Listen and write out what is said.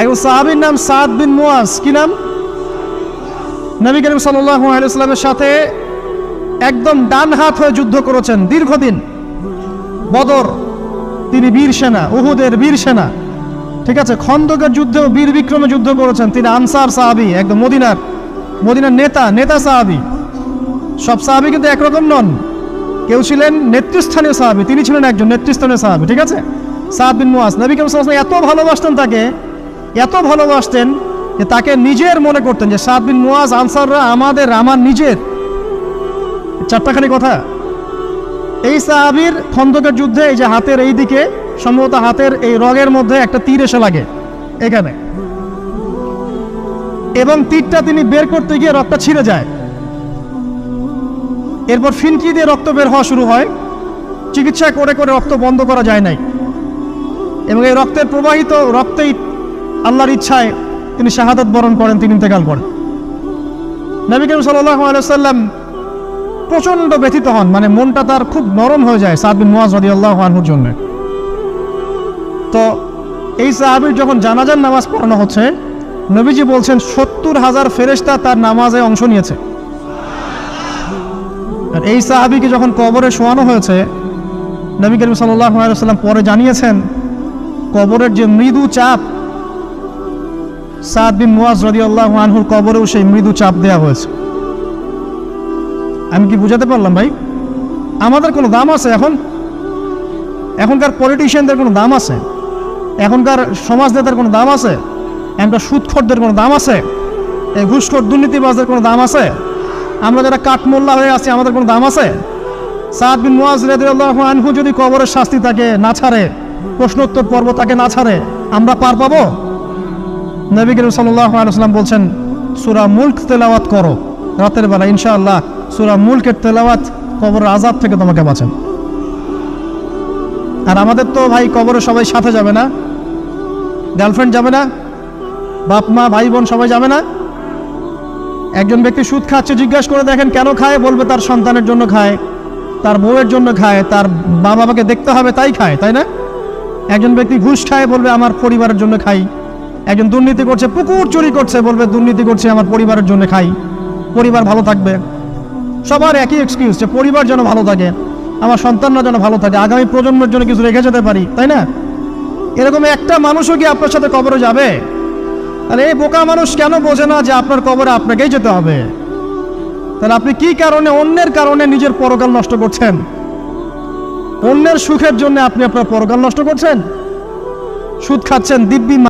এক সাহাবীর নাম সাদ বিন মুয়াজ। কি নাম? নবী করিম সাল্লাল্লাহু আলাইহি ওয়াসাল্লামের সাথে একদম ডান হাত হয়ে যুদ্ধ করেছেন দীর্ঘদিন। বদর তিনি বীর সেনা, উহুদের বীর সেনা, ঠিক আছে। খন্দকের যুদ্ধেও বীর বিক্রমে যুদ্ধ করেছেন। তিনি আনসার সাহাবী, একদম মদিনার নেতা সাহাবী। সব সাহাবী কিন্তু একরকম নন। কেউ ছিলেন নেতৃস্থানীয় সাহাবী, তিনি ছিলেন একজন নেতৃস্থানীয় সাহাবী, ঠিক আছে। সাদ বিন মুয়াজ নবী করিম সাল্লাল্লাহু আলাইহি ওয়াসাল্লাম এত ভালোবাসতেন তাকে, এত ভালোবাসতেন যে তাকে নিজের মনে করতেন যে সাদ বিন মুয়াজ আনসাররা আমার নিজের। চারটাখানি কথা। এই সাহাবীর খন্দকের যুদ্ধে এই যে হাতের এই দিকে, সম্ভবত হাতের এই রগের মধ্যে একটা তীর এসে লাগে এখানে, এবং তীরটা তিনি বের করতে গিয়ে রক্তটা ছিঁড়ে যায়। এরপর ফিনকি দিয়ে রক্ত বের হওয়া শুরু হয়। চিকিৎসা করে করে রক্ত বন্ধ করা যায় নাই, এবং এই রক্তের প্রবাহিত রক্তেই আল্লাহর ইচ্ছায় তিনি শাহাদাত বরণ করেন, তিনি ইন্তেকাল করেন। নবী করিম সাল্লাল্লাহু আলাইহি ওয়াসাল্লাম প্রচণ্ড ব্যথিত হন, মানে মনটা তার খুব নরম হয়ে যায় সাদ বিন মুয়াজ রাদিয়াল্লাহু আনহুর জন্য। তো এই সাহাবীর যখন জানাজার নামাজ পড়ানো হচ্ছে, নবীজি বলছেন 70,000 ফেরেশতা তার নামাজে অংশ নিয়েছে। আর এই সাহাবীকে যখন কবরে শোয়ানো হয়েছে, নবী করিম সাল্লাল্লাহু আলাইহি ওয়াসাল্লাম পরে জানিয়েছেন কবরের যে মৃদু চাপ, সাদ বিন মুয়াজ রাদিয়াল্লাহু আনহুর কবরেও সেই মৃদু চাপ দেওয়া হয়েছে। আমি কি বুঝাতে পারলাম ভাই? আমাদের কোনো দাম আছে এখনকার পলিটিশিয়ানদের কোনো দাম আছে? এখনকার সমাজ নেতার কোনো দাম আছে? এখনকার সুদখোরদের কোনো দাম আছে? এই ঘুষখোর দুর্নীতিবাজদের কোনো দাম আছে? আমরা যারা কাঠমোল্লা হয়ে আছি আমাদের কোনো দাম আছে? সাদ বিন মুয়াজ রাদিয়াল্লাহু আনহু যদি কবরের শাস্তি তাকে না ছাড়ে, প্রশ্নোত্তর পর্ব তাকে না ছাড়ে, আমরা পার পাবো? নবী করিম সাল্লাল্লাহু আলাইহি ওয়াসাল্লাম বলছেন সূরা মুলক তেলাওয়াত করো রাতের বেলা, ইনশাআল্লাহ সূরা মুলকের তেলাওয়াত কবরের আযাব থেকে তোমাকে বাঁচান। আর আমাদের তো ভাই কবরে সবাই সাথে যাবে না, গার্লফ্রেন্ড যাবে না, বাপ মা ভাই বোন সবাই যাবে না। একজন ব্যক্তি সুদ খাচ্ছে, জিজ্ঞাসা করে দেখেন কেন খায়, বলবে তার সন্তানের জন্য খায়, তার বউয়ের জন্য খায়, তার মা বাবাকে দেখতে হবে তাই খায়, তাই না? একজন ব্যক্তি ঘুষ খায়, বলবে আমার পরিবারের জন্য খাই। একজন দুর্নীতি করছে, পুকুর চুরি করছে, বলবে দুর্নীতি করছে আমার পরিবারের জন্য খাই, পরিবার ভালো থাকবে। সবার একই এক্সকিউজ যে পরিবার যেন ভালো থাকে, আমার সন্তানরা যেন ভালো থাকে, আগামী প্রজন্মের জন্য কিছু রেখে যেতে পারি, তাই না? এরকম একটা মানুষও কি আপনার সাথে কবরে যাবে? তাহলে এই বোকা মানুষ কেন বোঝে না যে আপনার কবরে আপনাকেই যেতে হবে? তাহলে আপনি কি কারণে, অন্যের কারণে নিজের পরকাল নষ্ট করছেন? অন্যের সুখের জন্য আপনি আপনার পরকাল নষ্ট করছেন, সুদ খাচ্ছেন, দিব্যি